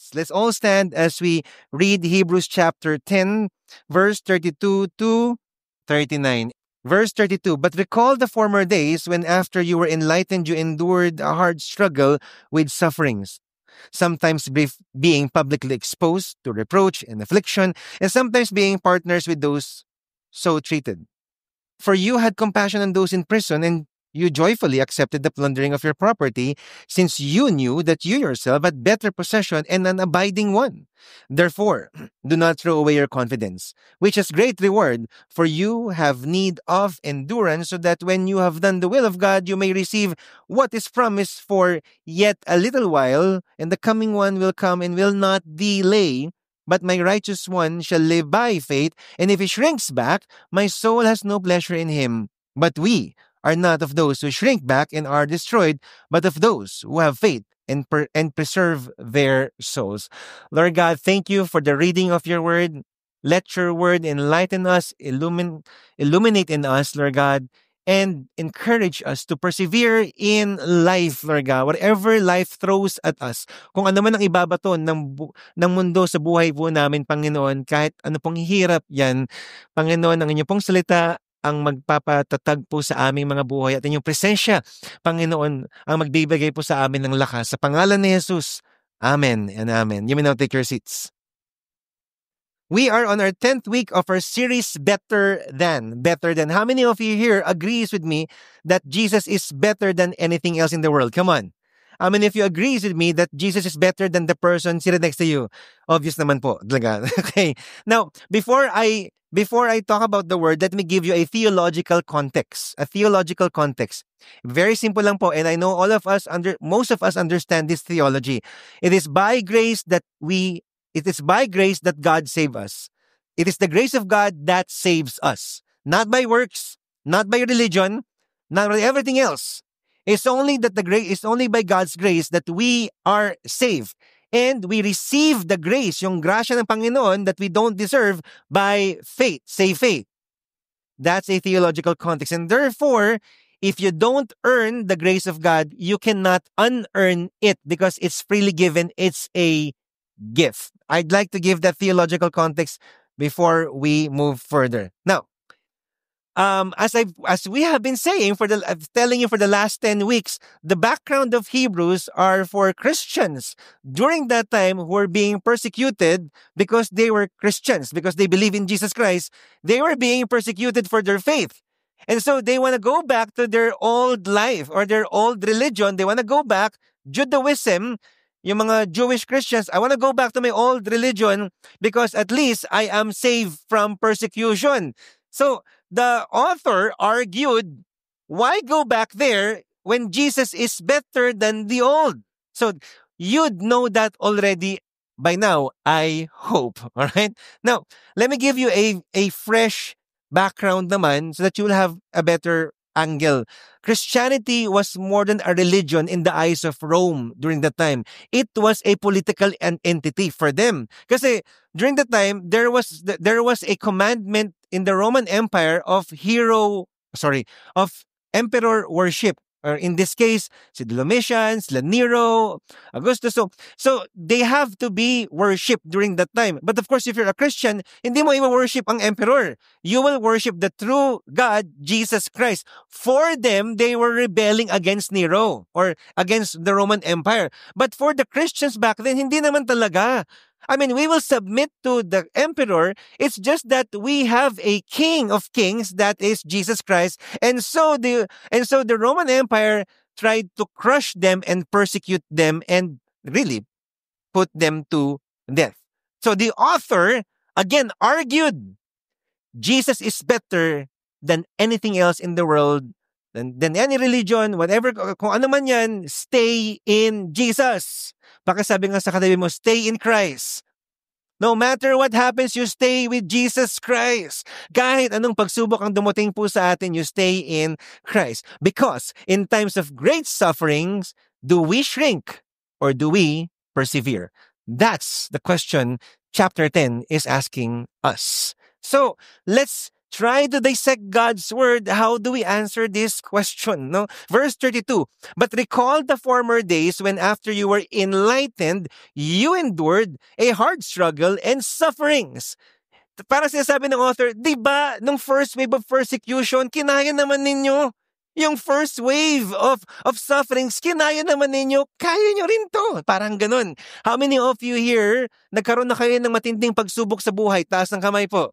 seats. Let's all stand as we read Hebrews chapter 10, verse 32 to 39. Verse 32, but recall the former days when after you were enlightened, you endured a hard struggle with sufferings, sometimes being publicly exposed to reproach and affliction, and sometimes being partners with those so treated. For you had compassion on those in prison, and you joyfully accepted the plundering of your property, since you knew that you yourself had better possession and an abiding one. Therefore, do not throw away your confidence, which has great reward, for you have need of endurance, so that when you have done the will of God, you may receive what is promised. For yet a little while, and the coming one will come and will not delay. But my righteous one shall live by faith, and if he shrinks back, my soul has no pleasure in him. But we are not of those who shrink back and are destroyed, but of those who have faith and preserve their souls. Lord God, thank you for the reading of your word. Let your word enlighten us, illuminate in us, Lord God, and encourage us to persevere in life, Lord God. Whatever life throws at us, kung ano man ang ibabato ng mundo sa buhay po namin, Panginoon, kahit ano pong hirap yan, Panginoon, ang inyong pong salita ang magpapatatag po sa aming mga buhay at inyong presensya, Panginoon, ang magbibigay po sa amin ng lakas. Sa pangalan ni Jesus, Amen and Amen. You may now take your seats. We are on our 10th week of our series, Better Than. Better Than. How many of you here agrees with me that Jesus is better than anything else in the world? Come on. How many of you agrees with me that Jesus is better than the person sitting next to you? Obvious naman po. Okay. Now, before I talk about the word, let me give you a theological context. A theological context. Very simple lang po, and I know most of us understand this theology. It is by grace that God saved us. It is the grace of God that saves us. Not by works, not by religion, not by everything else. It's only by God's grace that we are saved. And we receive the grace, yung grasya ng Panginoon that we don't deserve by faith. Say faith. That's a theological context. And therefore, if you don't earn the grace of God, you cannot unearn it because it's freely given. It's a gift. I'd like to give that theological context before we move further. Now, as we have been saying telling you for the last 10 weeks, the background of Hebrews are for Christians during that time who were being persecuted because they were Christians, because they believe in Jesus Christ. They were being persecuted for their faith. And so they want to go back to their old life or their old religion. They want to go back, Judaism, yung mga Jewish Christians, I want to go back to my old religion because at least I am saved from persecution. So the author argued, why go back there when Jesus is better than the old? So you'd know that already by now, I hope. All right? Now, let me give you a fresh background naman so that you'll have a better angle. Christianity was more than a religion in the eyes of Rome during that time. It was a political entity for them. Kasi during that time, there was a commandment in the Roman Empire of emperor worship. Or in this case, si Domitian, sila Nero, Augustus. So they have to be worshipped during that time. But of course, if you're a Christian, hindi mo i-worship ang emperor. You will worship the true God, Jesus Christ. For them, they were rebelling against Nero or against the Roman Empire. But for the Christians back then, hindi naman talaga. I mean, we will submit to the emperor. It's just that we have a king of kings, that is Jesus Christ. And so the Roman Empire tried to crush them and persecute them and really put them to death. So the author again argued Jesus is better than anything else in the world, than any religion, whatever, kung ano man yan, stay in Jesus. Baka sabi nga sa katabi mo, stay in Christ. No matter what happens, you stay with Jesus Christ. Kahit anong pagsubok ang dumating po sa atin, you stay in Christ. Because in times of great sufferings, do we shrink or do we persevere? That's the question chapter 10 is asking us. So let's try to dissect God's word, how do we answer this question? No? Verse 32, but recall the former days when after you were enlightened, you endured a hard struggle and sufferings. Para sinasabi ng author, di ba, nung first wave of persecution, kinaya naman ninyo. Yung first wave of sufferings, kinaya naman ninyo, kaya nyo rin to. Parang ganun. How many of you here, nagkaroon na kayo ng matinding pagsubok sa buhay? Taas ng kamay po.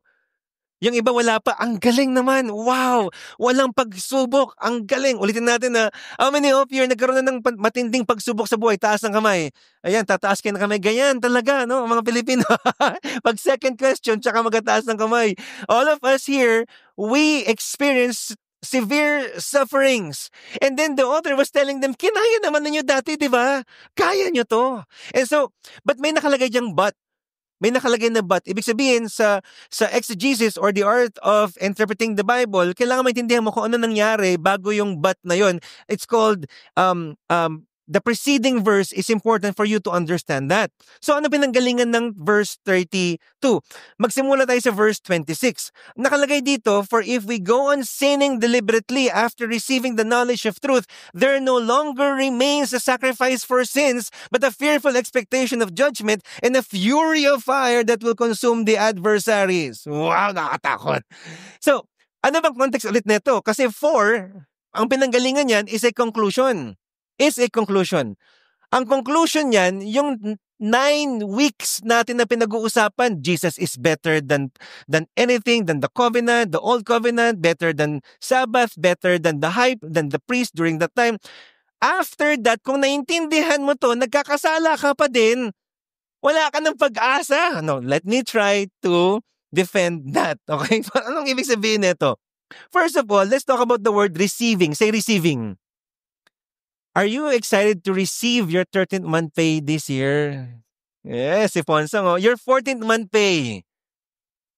Yung iba wala pa. Ang galing naman. Wow! Walang pagsubok. Ang galing. Ulitin natin na, how many of you nagkaroon na ng matinding pagsubok sa buhay? Taas ng kamay. Ayan, tataas kayo ng kamay. Ganyan talaga, no? Mga Pilipino. Pag second question, tsaka magataas ng kamay. All of us here, we experience severe sufferings. And then the author was telling them, kinaya naman ninyo dati, di ba? Kaya nyo to. And so, but may nakalagay diyang but. May nakalagay na but. Ibig sabihin sa exegesis or the art of interpreting the Bible, kailangan maintindihan mo kung ano nangyari bago yung but na yon. It's called the preceding verse is important for you to understand that. So ano pinanggalingan ng verse 32? Magsimula tayo sa verse 26. Nakalagay dito, for if we go on sinning deliberately after receiving the knowledge of truth, there no longer remains a sacrifice for sins, but a fearful expectation of judgment and a fury of fire that will consume the adversaries. Wow, nakatakot. So, ano bang context ulit nito? Kasi for, ang pinanggalingan yan is a conclusion. Ang conclusion niyan, yung 9 weeks natin na pinag-uusapan, Jesus is better than anything, than the covenant, the old covenant, better than Sabbath, better than the priest during that time. After that, kung naintindihan mo to, nagkakasala ka pa din, wala ka ng pag-asa. No, let me try to defend that. Okay? Anong ibig sabihin nito? First of all, let's talk about the word receiving. Say receiving. Are you excited to receive your 13th month pay this year? Yes, si Ponsong, your 14th month pay.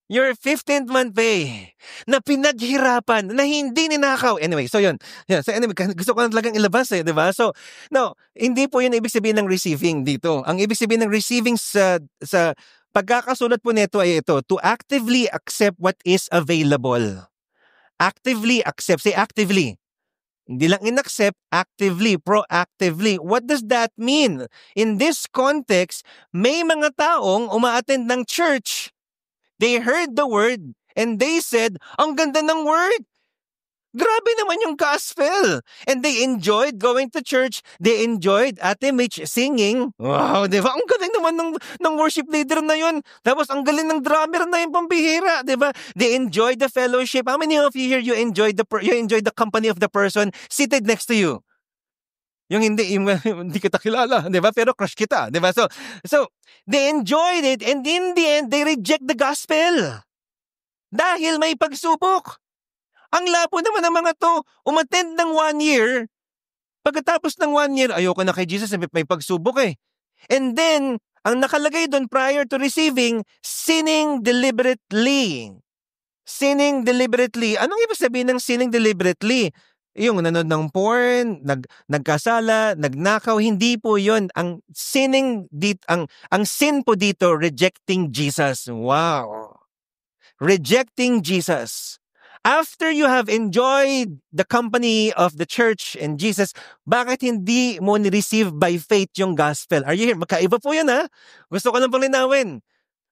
Your 15th month pay. Na pinaghirapan, na hindi ninakaw. Anyway, so yun. So anyway, gusto ko na talagang ilabas di ba? So, no, hindi po yun ibig sabihin ng receiving dito. Ang ibig sabihin ng receiving sa pagkakasulat po nito ay ito, to actively accept what is available. Actively accept. Say actively. Hindi lang inaccept, actively, proactively. What does that mean? In this context, may mga taong umaattend ng church. They heard the word and they said, ang ganda ng word. Grabe naman yung gospel. And they enjoyed going to church. They enjoyed Ate Mitch singing. Wow, di ba? Ang galing naman ng worship leader na yun. Tapos ang galing ng drummer na yung pambihira, di ba? They enjoyed the fellowship. How many of you here, you enjoyed the company of the person seated next to you? Yung hindi kita kilala, di ba? Pero crush kita, di ba? So they enjoyed it and in the end, they reject the gospel. Dahil may pagsubok. Ang labo naman ng mga to, umattend ng 1 year, pagkatapos ng 1 year, ayoko na kay Jesus, may pagsubok eh. And then, ang nakalagay doon prior to receiving, sinning deliberately. Sinning deliberately. Anong ibig sabihin ng sinning deliberately? Yung nanood ng porn, nagkasala, nagnakaw, hindi po yun. Ang sinning ang sin po dito, rejecting Jesus. Wow. Rejecting Jesus. After you have enjoyed the company of the church and Jesus, bakit hindi mo ni-receive by faith yung gospel? Are you here? Magkaiba po yun ha? Gusto ko lang pong linawin.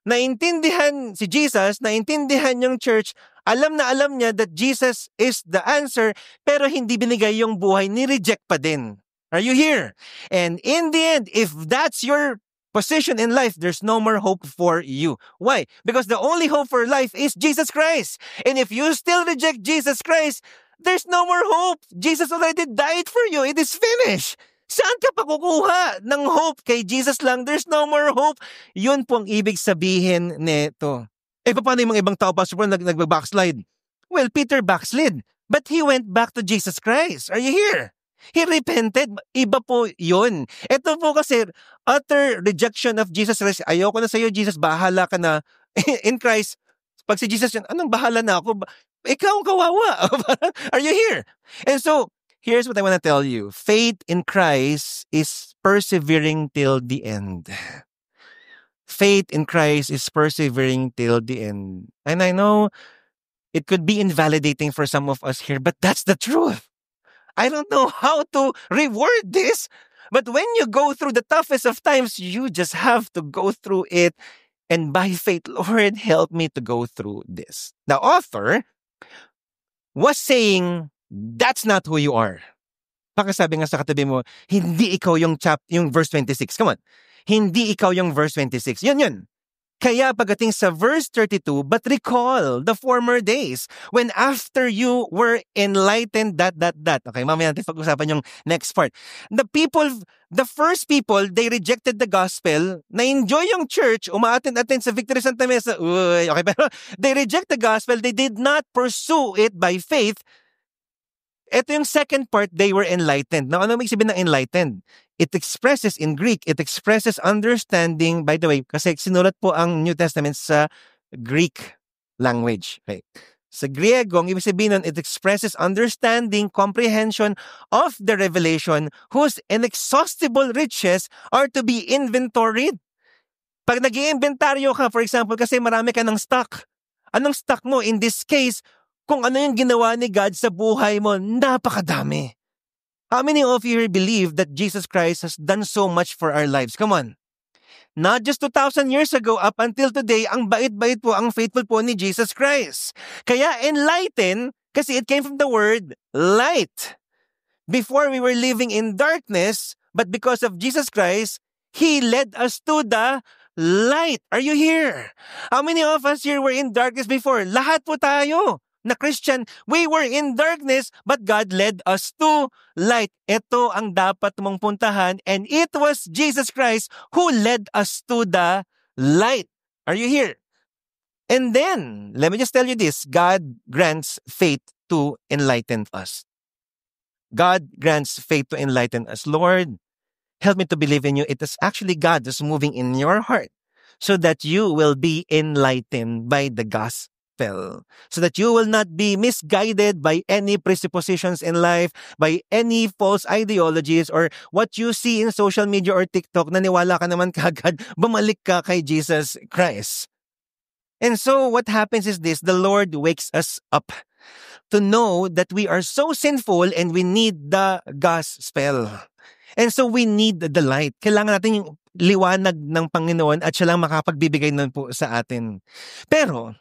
Naintindihan si Jesus, naintindihan yung church, alam na alam niya that Jesus is the answer, pero hindi binigay yung buhay, ni-reject pa din. Are you here? And in the end, if that's your position in life, there's no more hope for you. Why? Because the only hope for life is Jesus Christ. And if you still reject Jesus Christ, there's no more hope. Jesus already died for you. It is finished. Saan ka pa kukuha ng hope? Kay Jesus lang, there's no more hope. Yun po ang ibig sabihin nito. Paano yung mga ibang tao, Pastor Paul, nag-backslide? Well, Peter backslid, but he went back to Jesus Christ. Are you here? He repented. Iba po yun. Ito po kasi, utter rejection of Jesus Christ. Ayoko na sa'yo, Jesus. Bahala ka na. In Christ, pag si Jesus yun, anong bahala na ako? Ikaw ang kawawa. Are you here? And so, here's what I want to tell you. Faith in Christ is persevering till the end. Faith in Christ is persevering till the end. And I know It could be invalidating for some of us here, but that's the truth. I don't know how to reword this, but when you go through the toughest of times, you just have to go through it. And by faith, Lord, help me to go through this. The author was saying, that's not who you are. Pakisabi nga sa katabi mo, hindi ikaw yung verse 26. Come on. Hindi ikaw yung verse 26. Yun. Kaya pagdating sa verse 32, but recall the former days when after you were enlightened, ... Okay, mamaya natin pag-usapan yung next part. The first people, they rejected the gospel, na-enjoy yung church, umaattend sa Victory Santa Mesa. Okay, pero they reject the gospel, they did not pursue it by faith. Ito yung second part, they were enlightened. Now, ano may sabihin ng enlightened? It expresses in Greek, it expresses understanding. By the way, kasi sinulat po ang New Testament sa Greek language. Okay. Sa Griego, ang ibig sabihin nun, it expresses understanding, comprehension of the revelation whose inexhaustible riches are to be inventoried. Pag nag-iinventaryo ka, for example, kasi marami ka ng stock. Anong stock mo? In this case, kung ano yung ginawa ni God sa buhay mo, napakadami. How many of you here believe that Jesus Christ has done so much for our lives? Come on. Not just 2,000 years ago, up until today, ang bait-bait po, ang faithful po ni Jesus Christ. Kaya enlighten, kasi it came from the word light. Before we were living in darkness, but because of Jesus Christ, He led us to the light. Are you here? How many of us here were in darkness before? Lahat po tayo na Christian, we were in darkness, but God led us to light. Ito ang dapat mong puntahan, and it was Jesus Christ who led us to the light. Are you here? And then, let me just tell you this, God grants faith to enlighten us. God grants faith to enlighten us. Lord, help me to believe in you. It is actually God who's moving in your heart so that you will be enlightened by the gospel. So that you will not be misguided by any presuppositions in life, by any false ideologies, or what you see in social media or TikTok, naniwala ka naman kagad, bumalik ka kay Jesus Christ. And so what happens is this, the Lord wakes us up to know that we are so sinful and we need the gospel. And so we need the light. Kailangan natin yung liwanag ng Panginoon at siya lang makapagbibigay nun po sa atin. Pero,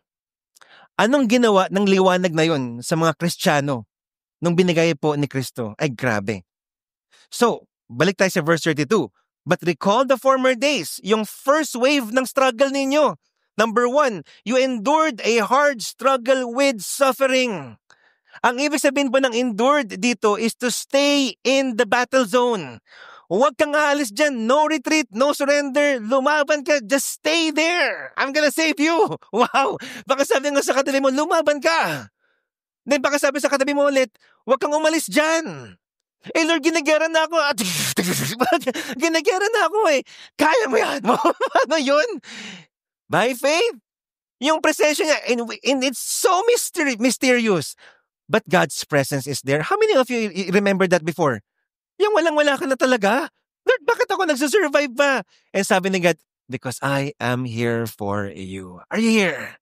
anong ginawa ng liwanag na yun sa mga Kristiyano nung binigay po ni Kristo? Ay, grabe. So, balik tayo sa verse 32. But recall the former days, yung first wave ng struggle ninyo. Number 1, you endured a hard struggle with suffering. Ang ibig sabihin po ng endured dito is to stay in the battle zone. Huwag kang aalis dyan. No retreat, no surrender. Lumaban ka. Just stay there. I'm gonna save you. Wow. Baka sabi nga sa katabi mo, lumaban ka. Then baka sabi sa katabi mo ulit, huwag kang umalis dyan. Eh Lord, ginagera na ako. Ginagera na ako eh. Kaya mo yan. Ano yun? By faith. Yung presensya niya, and it's so mysterious. But God's presence is there. How many of you remember that before? Yung walang-wala ka na talaga. Lord, bakit ako nagsusurvive ba? And sabi ni God, because I am here for you. Are you here?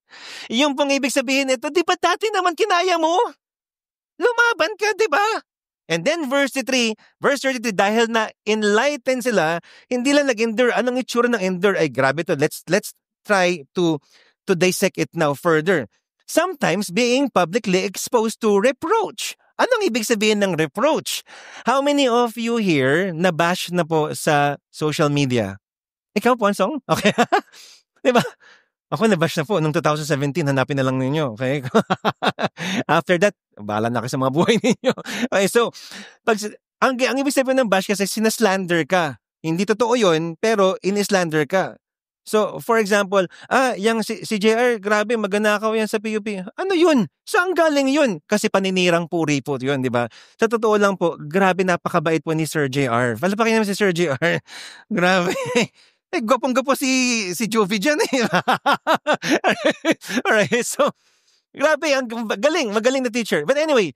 Yung pong ibig sabihin nito, di ba dati naman kinaya mo? Lumaban ka, di ba? And then verse 33, dahil na enlightened sila, hindi lang nag-endure. Anong itsura ng endure? Ay, grabe to. Let's try to dissect it now further. Sometimes being publicly exposed to reproach. Anong ibig sabihin ng reproach? How many of you here nabash na po sa social media? Ikaw po, Ansong? Okay. Diba? Ako nabash na po. Noong 2017, hanapin na lang ninyo. Okay? After that, bahala na kayo sa mga buhay ninyo. Okay, so, ang ibig sabihin ng bash kasi sinaslander ka. Hindi totoo yun, pero in-slander ka. So, for example, yung si JR, grabe, maganakaw yan sa PUP. Ano yun? Saan galing yun? Kasi paninirang puri po yun, di ba? Sa totoo lang po, grabe, napakabait po ni Sir JR. Palapakin naman si Sir JR. Grabe. Eh, gwapong-gwapo si Jovi dyan eh. Alright, so, grabe, magaling na teacher. But anyway,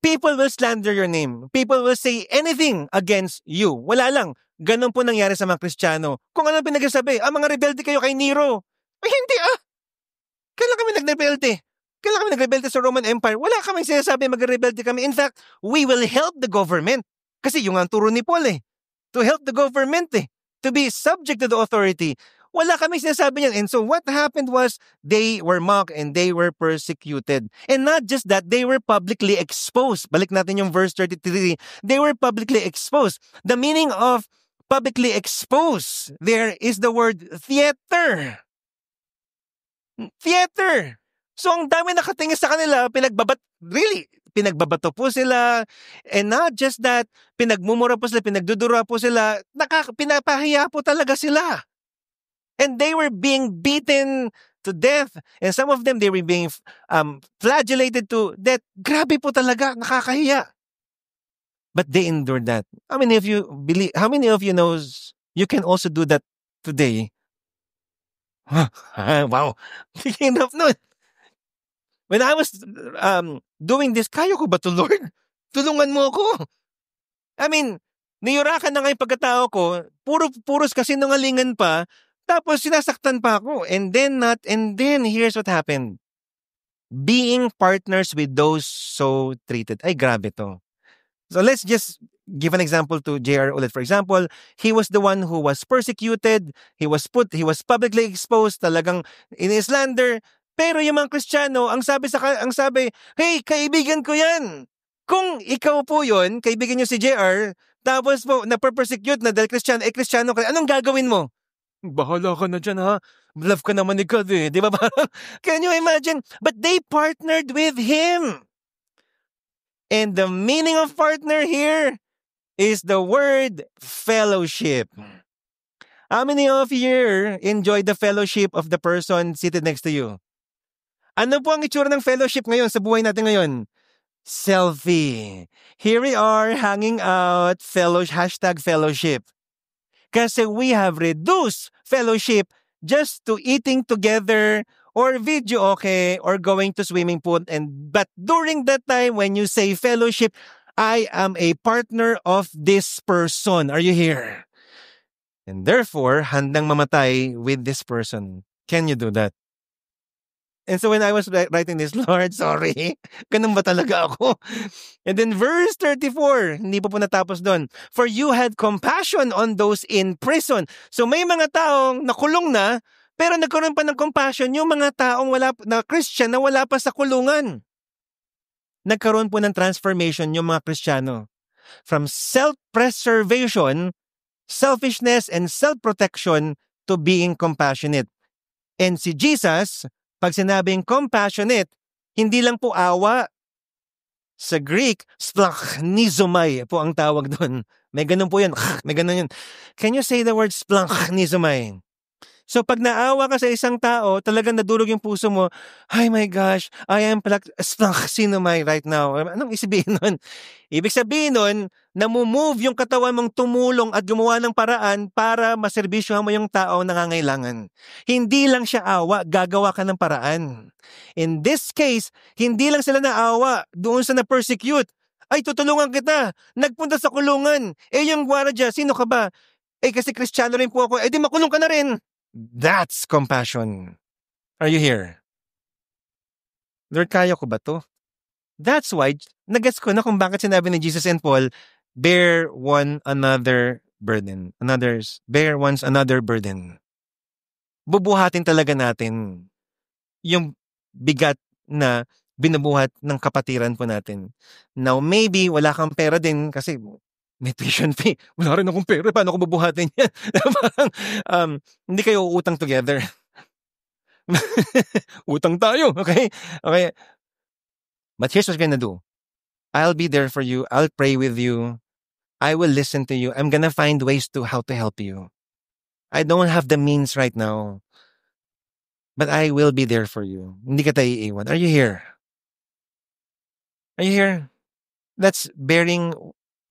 people will slander your name. People will say anything against you. Wala lang. Ganon po nangyari sa mga Kristiyano. Kung ano pinagsasabi, mga rebelde kayo kay Nero. Ay, hindi Kailan kami nagrebelde? kailan kami nagrebelde sa Roman Empire? Wala kaming sinasabi magrebelde kami. In fact, we will help the government. Kasi yung ang turo ni Paul to help the government to be subject to the authority. Wala kaming sinasabi niyan. And so what happened was they were mocked and they were persecuted. And not just that, they were publicly exposed. Balik natin yung verse 33. They were publicly exposed. The meaning of publicly exposed there is the word theater. Theater. So ang dami nakatingin sa kanila, pinagbabato po sila. And not just that, pinagmumura po sila, pinagdudura po sila, pinapahiya po talaga sila. And they were being beaten to death. And some of them, they were being flagellated to death. Grabe po talaga, nakakahiya. But they endured that. How many of you knows you can also do that today? Wow. Enough nun. When I was doing this, kaya ko ba to, Lord? Tulungan mo ako. I mean, niyurakan na nga yung pagkatao ko, puros kasi nungalingan pa, tapos sinasaktan pa ako. And then here's what happened. Being partners with those so treated. Ay, grabe to. So let's just give an example to J.R. ulit. For example, he was the one who was persecuted, he was publicly exposed, talagang in-slander. Pero yung mga Kristiyano, ang sabi, hey, kaibigan ko yan. Kung ikaw po yun, kaibigan nyo si J.R., tapos po, naper-persecute na dahil Kristiyano ka, anong gagawin mo? Bahala ka na dyan, ha? Love ka naman ni God, eh. Di ba? Can you imagine? But they partnered with him. And the meaning of partner here is the word fellowship. How many of you here enjoy the fellowship of the person seated next to you? Ano po ang itsura ng fellowship ngayon sa buhay natin ngayon? Selfie. Here we are hanging out, #fellowship. Kasi we have reduced fellowship just to eating together or video okay or going to swimming pool. But during that time when you say fellowship, I am a partner of this person. Are you here? And therefore, handang mamatay with this person. Can you do that? And so when I was writing this, Lord, sorry, ganun ba talaga ako? And then verse 34, hindi pa po natapos doon. For you had compassion on those in prison. So may mga taong nakulong na, pero nagkaroon pa ng compassion yung mga taong na Christian na wala pa sa kulungan. Nagkaroon po ng transformation yung mga Kristiyano. From self-preservation, selfishness, and self-protection to being compassionate. And si Jesus, pag sinabing compassionate, hindi lang po awa. Sa Greek, splanchnizomai po ang tawag doon. May ganun po yan. May ganun yun. Can you say the word splanchnizomai? So pag naawa ka sa isang tao, talagang nadurog yung puso mo, ay my gosh, I am splanchnizomai right now. Anong isibihin nun? Ibig sabihin nun, namumove yung katawan mong tumulong at gumawa ng paraan para maserbisyohan mo yung tao nangangailangan. Hindi lang siya awa, gagawa ka ng paraan. In this case, hindi lang sila naawa doon sa na-persecute. Ay, tutulungan kita. Nagpunta sa kulungan. Yung gwardiya, sino ka ba? Kasi Kristiyano rin po ako. Di makulong ka na rin. That's compassion. Are you here? Lord, kaya ko ba to? That's why, nagets ko na kung bakit sinabi ni Jesus and Paul, bear one another burden. Bear one another burden. Bubuhatin talaga natin yung bigat na binubuhat ng kapatiran po natin. Now, maybe wala kang pera din kasi may tuition fee. Wala rin akong pera. Paano ko bubuhatin yan? Parang, hindi kayo utang together. Utang tayo. Okay? But here's what we're gonna do. I'll be there for you. I'll pray with you. I will listen to you. I'm gonna find ways to how to help you. I don't have the means right now. But I will be there for you. Hindi ka tayo iiwan. Are you here? Are you here? That's bearing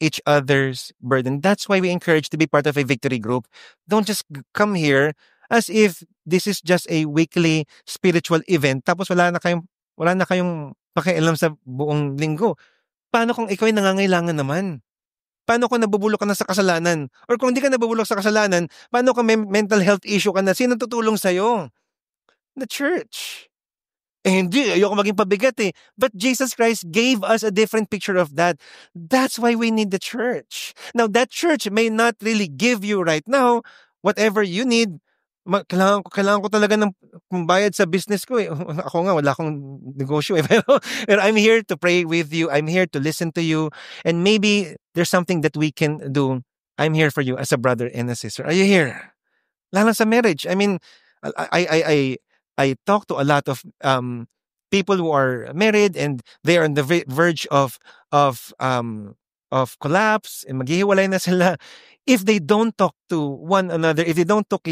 each other's burden. That's why we encourage to be part of a victory group. Don't just come here as if this is just a weekly spiritual event. Tapos wala na kayong pakialam sa buong linggo. Paano kung ikaw ay nangangailangan naman? Paano kung nabubulok ka na sa kasalanan? Or kung hindi ka nabubulok sa kasalanan, paano kung may mental health issue ka na? Sino tutulong sa'yo? The church. Eh hindi, ayoko maging pabigat eh. But Jesus Christ gave us a different picture of that. That's why we need the church. Now, that church may not really give you right now whatever you need. Kailangan ko talaga ng bayad sa business ko eh. Ako nga, wala akong negosyo eh. Pero I'm here to pray with you. I'm here to listen to you. And maybe there's something that we can do. I'm here for you as a brother and a sister. Are you here? Lalo sa marriage. I mean, I talk to a lot of people who are married and they are on the verge of collapse and maghihiwalay na sila. If they don't talk to one another, if they don't talk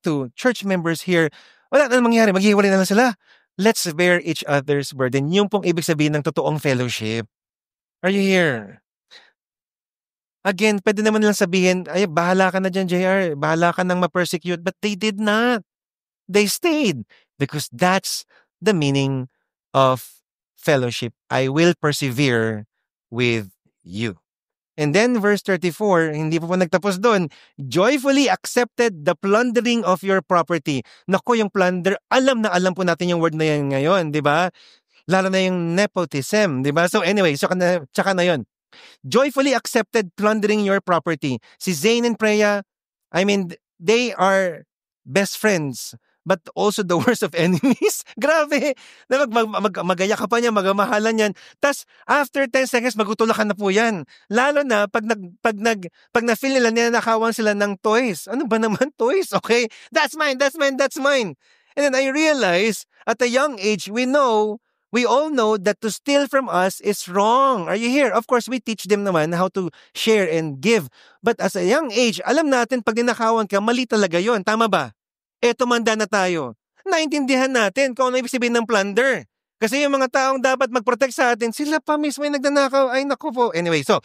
to church members here, wala na mangyari, maghihiwalay na lang sila. Let's bear each other's burden. Yung pong ibig sabihin ng totoong fellowship. Are you here? Again, pwede naman lang sabihin, ay, bahala ka na dyan, JR. Bahala ka nang ma-persecute. But they did not. They stayed. Because that's the meaning of fellowship. I will persevere with you. And then verse 34, hindi pa po nagtapos doon, joyfully accepted the plundering of your property. Naku, yung plunder, alam na alam po natin yung word na yan ngayon, di ba? Lalo na yung nepotism, di ba? So anyway, tsaka na yun. Joyfully accepted plundering your property. Si Zane and Preya, I mean, they are best friends, but also the worst of enemies. Grabe! Na magaya ka pa niya, magamahalan yan. Tas after 10 seconds, magutulakan na po yan. Lalo na pag na-feel nila ninakawan sila ng toys. Ano ba naman toys? Okay? That's mine, that's mine, that's mine. And then I realize, at a young age, we all know that to steal from us is wrong. Are you here? Of course, we teach them naman how to share and give. But as a young age, alam natin pag ninakawan ka, mali talaga yon. Tama ba? Tumanda na tayo. Naintindihan natin kung ano ibig sabihin ng plunder. Kasi yung mga taong dapat mag-protect sa atin, sila pa mismo yung nagnanakaw. Ay, naku po. Anyway, so,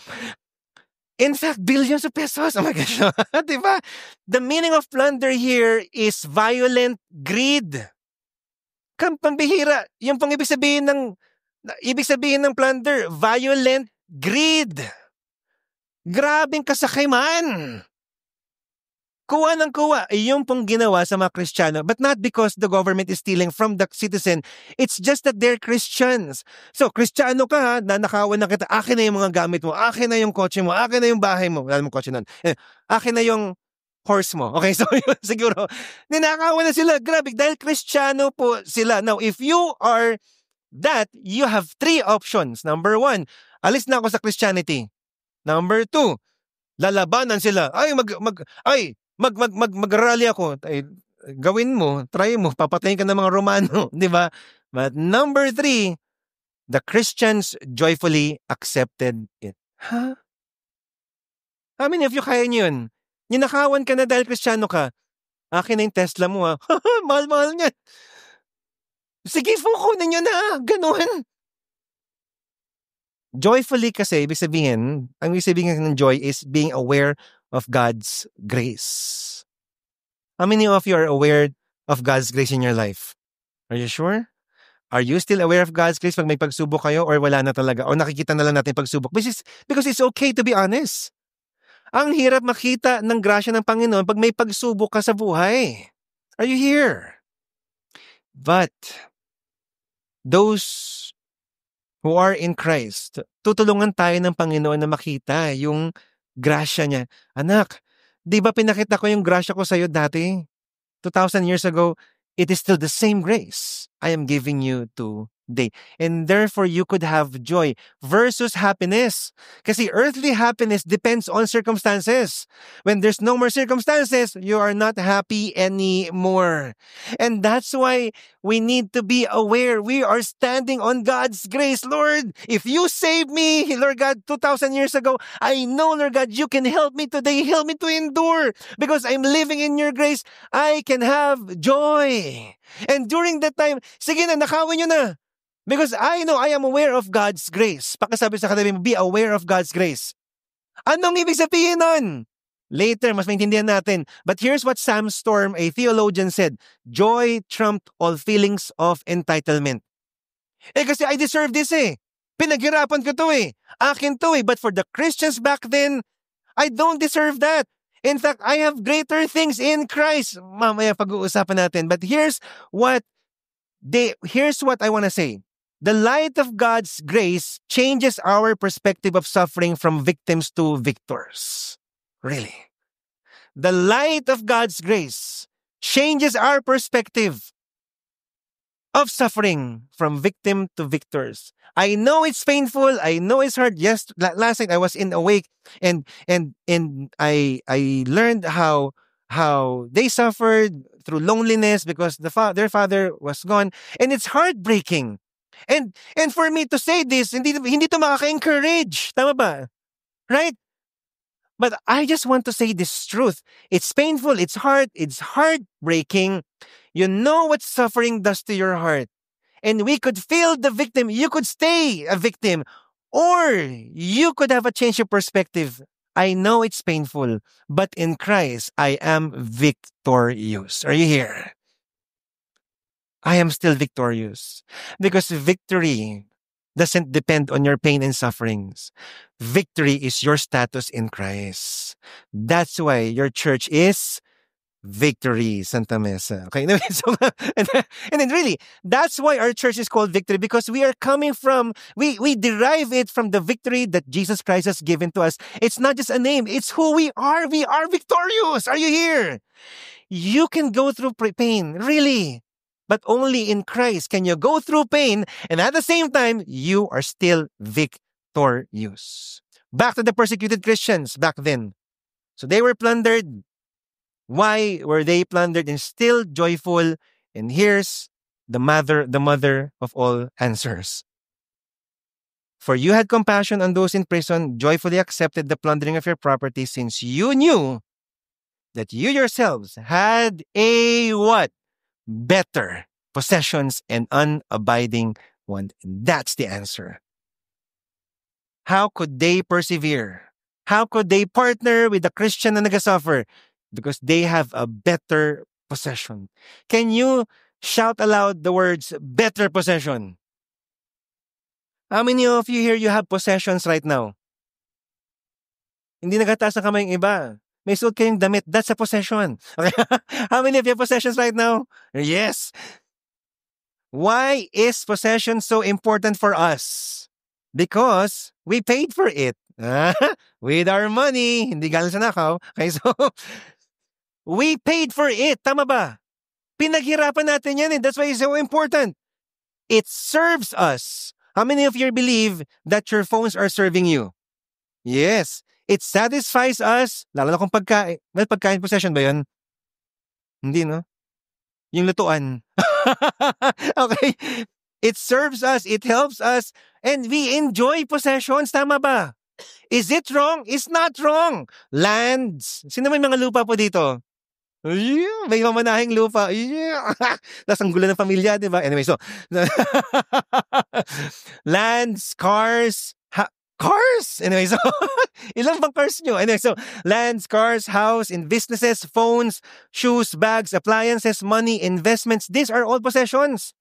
in fact, billions of pesos. Oh my gosh. Diba? The meaning of plunder here is violent greed. Pambihira. Yung pong ibig sabihin ng plunder, violent greed. Grabing kasakiman. Kuha ng kuha. Yung pong ginawa sa mga Kristiyano, but not because the government is stealing from the citizen. It's just that they're Christians. So, Kristiyano ka ha, nanakawan na kita, akin na yung mga gamit mo, akin na yung kotse mo, akin na yung bahay mo. Wala mong kotse nun. Akin na yung horse mo. Okay, so yun siguro. Ninakawan na sila. Grabe, dahil Kristiyano po sila. Now, if you are that, you have 3 options. Number 1, alis na ako sa Christianity. Number 2, lalabanan sila. Mag-rally ako. Ay, gawin mo, try mo, papatayin ka ng mga Romano. Di ba? But number 3, the Christians joyfully accepted it. Huh? How many of you kaya nyo yun? Ninakawan ka na dahil Kristiyano ka. Akin na yung Tesla mo ha. Mahal-mahal niya. Sige, kunin nyo na. Ganun. Joyfully kasi, ibig sabihin, ang ibig sabihin ng joy is being aware of God's grace. How many of you are aware of God's grace in your life? Are you sure? Are you still aware of God's grace pag may pagsubok kayo or wala na talaga? O nakikita na lang natin pagsubok? Because it's okay to be honest. Ang hirap makita ng grasya ng Panginoon pag may pagsubok ka sa buhay. Are you here? But those who are in Christ, tutulungan tayo ng Panginoon na makita yung grasya niya. Anak, di ba pinakita ko yung grasya ko sa'yo dati? 2,000 years ago, it is still the same grace I am giving you today. And therefore, you could have joy versus happiness. Kasi earthly happiness depends on circumstances. When there's no more circumstances, you are not happy anymore. And that's why we need to be aware. We are standing on God's grace. Lord, if you saved me, Lord God, 2,000 years ago, I know, Lord God, you can help me today. Help me to endure. Because I'm living in your grace, I can have joy. And during that time, sige na, nakawin nyo na. Because I know I am aware of God's grace. Pakasabi sa katabi mo, be aware of God's grace. Anong ibig sabihin nun? Later, mas maintindihan natin. But here's what Sam Storm, a theologian, said. Joy trumped all feelings of entitlement. Kasi I deserve this Pinaghirapan ko to Akin to But for the Christians back then, I don't deserve that. In fact, I have greater things in Christ. Mamaya pag-uusapan natin. But here's what Here's what I want to say. The light of God's grace changes our perspective of suffering from victims to victors. Really. The light of God's grace changes our perspective of suffering from victim to victors. I know it's painful. I know it's hard. Yes, last night I was in Awake, and I learned how they suffered through loneliness because their father was gone, and it's heartbreaking. And for me to say this, hindi to makaka-encourage. Tama ba? Right? But I just want to say this truth. It's painful, it's hard, it's heartbreaking. You know what suffering does to your heart. And we could feel the victim. You could stay a victim. Or you could have a change of perspective. I know it's painful, but in Christ, I am victorious. Are you here? I am still victorious. Because victory doesn't depend on your pain and sufferings. Victory is your status in Christ. That's why your church is Victory, Santa Mesa. Okay, so, and then really, that's why our church is called Victory, because we are coming from, we derive it from the victory that Jesus Christ has given to us. It's not just a name, it's who we are. We are victorious. Are you here? You can go through pain, really. But only in Christ can you go through pain, and at the same time, you are still victorious. Back to the persecuted Christians back then. So they were plundered. Why were they plundered and still joyful? And here's the mother of all answers. For you had compassion on those in prison, joyfully accepted the plundering of your property, since you knew that you yourselves had a what? Better possessions and unabiding one. And that's the answer. How could they persevere? How could they partner with the Christian na nagsuffer? Because they have a better possession. Can you shout aloud the words, better possession? How many of you here, you have possessions right now? Hindi nagataas ng kamay yung iba. May suot kayong damit, that's a possession. Okay? How many of you have possessions right now? Yes. Why is possession so important for us? Because we paid for it. With our money. Hindi galing sa nakaw. Okay, so we paid for it. Tama ba? Pinaghirapan natin yan. That's why it's so important. It serves us. How many of you believe that your phones are serving you? Yes. It satisfies us. Lalo na kung pagkain. Well, pagkain possession ba yun? Hindi, no? Yung lutuan. Okay. It serves us. It helps us. And we enjoy possessions. Tama ba? Is it wrong? It's not wrong. Lands. Sino may mga lupa po dito? Yeah, may mamanahing lupa. Yeah. Tapos ang gulo ng pamilya, di ba? Anyway, so lands, cars, cars. Anyway, so ilang bang cars nyo? Anyway, so lands, cars, house, in businesses, phones, shoes, bags, appliances, money, investments. These are all possessions.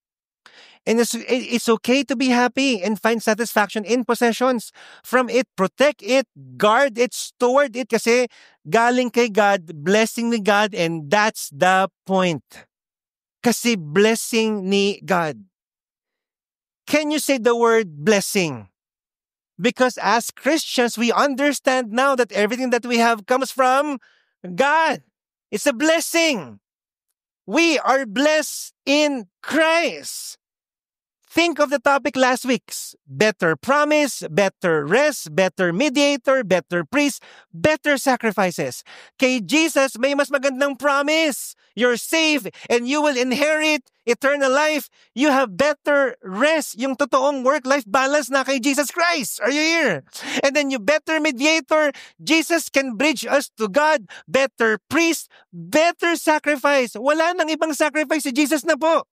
And it's okay to be happy and find satisfaction in possessions. From it, protect it, guard it, steward it, kasi galing kay God, blessing ni God, and that's the point. Kasi blessing ni God. Can you say the word blessing? Because as Christians, we understand now that everything that we have comes from God. It's a blessing. We are blessed in Christ. Think of the topic last week's. Better promise, better rest, better mediator, better priest, better sacrifices. Kay Jesus, may mas magandang promise. You're safe and you will inherit eternal life. You have better rest. Yung totoong work-life balance na kay Jesus Christ. Are you here? And then you better mediator. Jesus can bridge us to God. Better priest, better sacrifice. Wala nang ibang sacrifice si Jesus na po.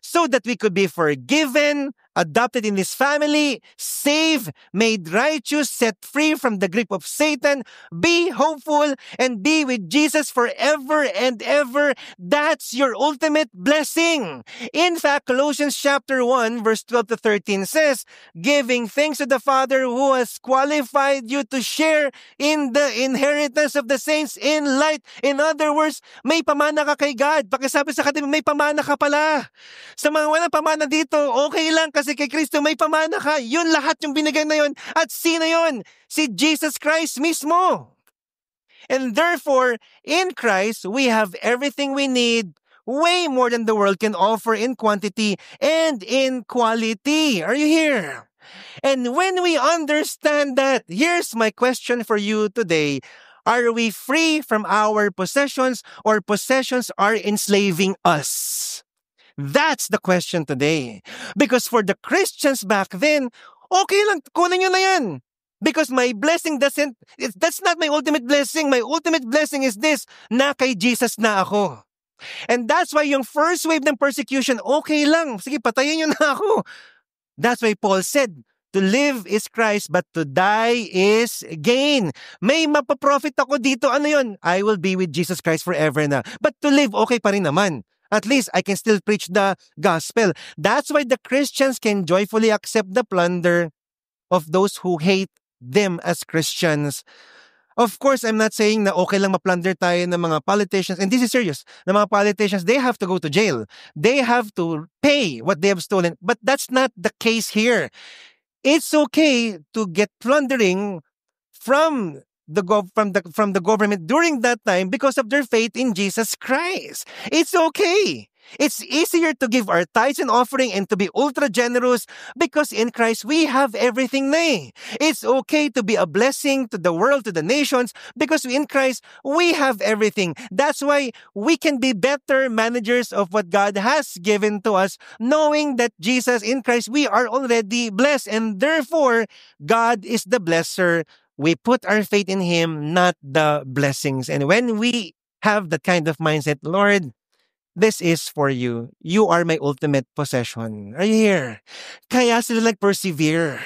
So that we could be forgiven, adopted in His family, saved, made righteous, set free from the grip of Satan. Be hopeful and be with Jesus forever and ever. That's your ultimate blessing. In fact, Colossians chapter 1, verse 12 to 13 says, giving thanks to the Father who has qualified you to share in the inheritance of the saints in light. In other words, may pamana ka kay God. Pakisabi sa katabi, may pamana ka pala. Sa mga walang pamana dito, okay lang kasi kay Kristo may pamana ka. Yun lahat yung binigay na yun. At sino yun? Si Jesus Christ mismo. And therefore, in Christ, we have everything we need, way more than the world can offer in quantity and in quality. Are you here? And when we understand that, here's my question for you today. Are we free from our possessions or possessions are enslaving us? That's the question today. Because for the Christians back then, okay lang, kunin nyo na yan. Because my blessing that's not my ultimate blessing. My ultimate blessing is this, na kay Jesus na ako. And that's why yung first wave ng persecution, okay lang. Sige, patayin nyo na ako. That's why Paul said, to live is Christ, but to die is gain. May mapaprofit ako dito. Ano yun? I will be with Jesus Christ forever na. But to live, okay pa rin naman. At least I can still preach the gospel. That's why the Christians can joyfully accept the plunder of those who hate them as Christians. Of course, I'm not saying na okay lang ma-plunder tayo ng mga politicians. And this is serious. The mga politicians, they have to go to jail. They have to pay what they have stolen. But that's not the case here. It's okay to get plundering from the government during that time because of their faith in Jesus Christ. It's okay. It's easier to give our tithes and offering and to be ultra generous because in Christ we have everything na. It's okay to be a blessing to the world, to the nations, because in Christ we have everything. That's why we can be better managers of what God has given to us, knowing that Jesus in Christ we are already blessed, and therefore God is the blesser. We put our faith in Him, not the blessings. And when we have that kind of mindset, Lord, this is for you. You are my ultimate possession. Are you here? Kaya sila nag-persevere.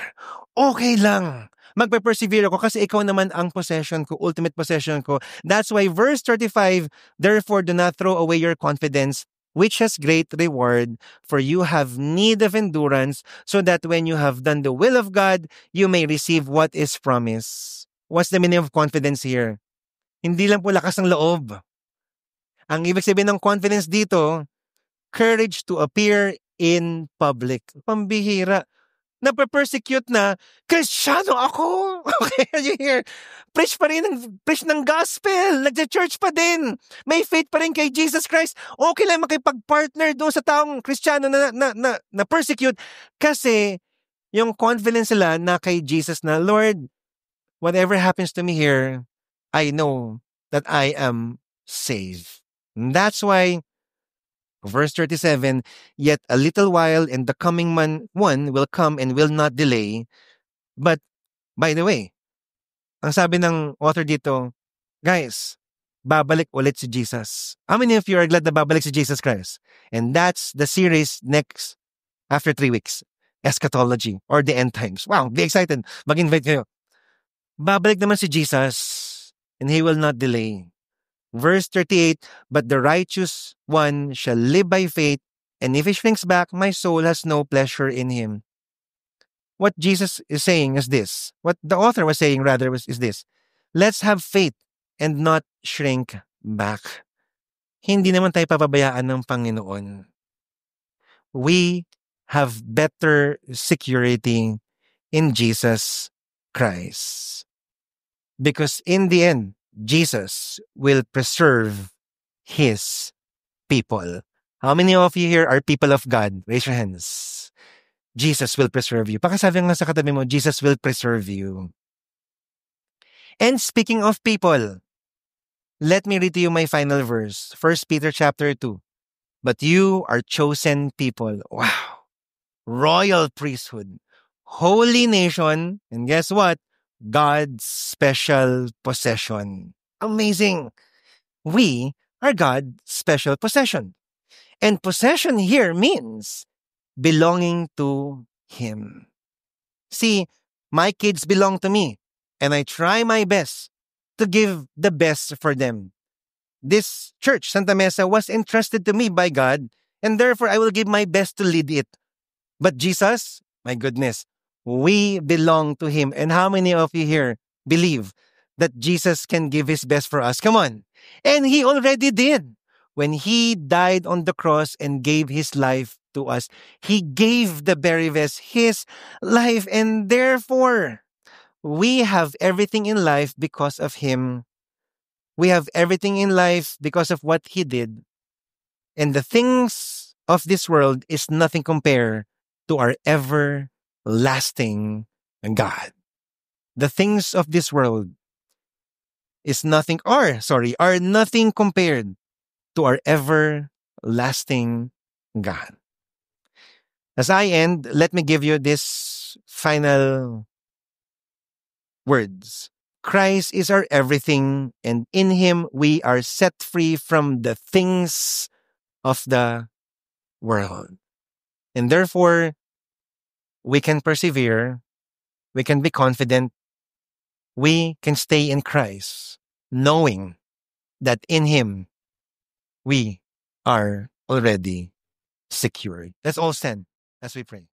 Okay lang. Magpe-persevere ako kasi ikaw naman ang possession ko, ultimate possession ko. That's why verse 35, therefore do not throw away your confidence, which has great reward, for you have need of endurance, so that when you have done the will of God, you may receive what is promised. What's the meaning of confidence here? Hindi lang po lakas ng loob. Ang ibig sabihin ng confidence dito, courage to appear in public. Pambihira. Nape-persecute na, Kristiyano ako! Okay, you hear? Preach ng gospel. Nagja-church pa din. May faith pa rin kay Jesus Christ. Okay lang makipag-partner doon sa taong Kristiyano na persecute kasi yung confidence nila na kay Jesus na, Lord, whatever happens to me here, I know that I am saved. And that's why verse 37, yet a little while and the coming one will come and will not delay. But, by the way, ang sabi ng author dito, guys, babalik ulit si Jesus. How many of you are glad na babalik si Jesus Christ? And that's the series next, after 3 weeks. Eschatology or the end times. Wow, be excited. Mag-invite kayo. Babalik naman si Jesus and He will not delay. Verse 38, but the righteous one shall live by faith, and if he shrinks back, my soul has no pleasure in him. What Jesus is saying is this. What the author was saying rather is this. Let's have faith and not shrink back. Hindi naman tayo papabayaan ng Panginoon. We have better security in Jesus Christ. Because in the end, Jesus will preserve His people. How many of you here are people of God? Raise your hands. Jesus will preserve you. Pakisabi nga sa katabi mo, Jesus will preserve you. And speaking of people, let me read to you my final verse. 1 Peter chapter 2. But you are chosen people. Wow. Royal priesthood. Holy nation. And guess what? God's special possession. Amazing. We are God's special possession. And possession here means belonging to Him. See, my kids belong to me, and I try my best to give the best for them. This church, Santa Mesa, was entrusted to me by God, and therefore I will give my best to lead it. But Jesus, my goodness, we belong to Him. And how many of you here believe that Jesus can give His best for us? Come on. And He already did. When He died on the cross and gave His life to us, He gave the very best, His life. And therefore, we have everything in life because of Him. We have everything in life because of what He did. And the things of this world is nothing compared to our everlasting God. The things of this world are nothing compared to our everlasting God. As I end, let me give you this final words. Christ is our everything, and in Him we are set free from the things of the world. And therefore, we can persevere, we can be confident, we can stay in Christ, knowing that in Him we are already secured. Let's all stand as we pray.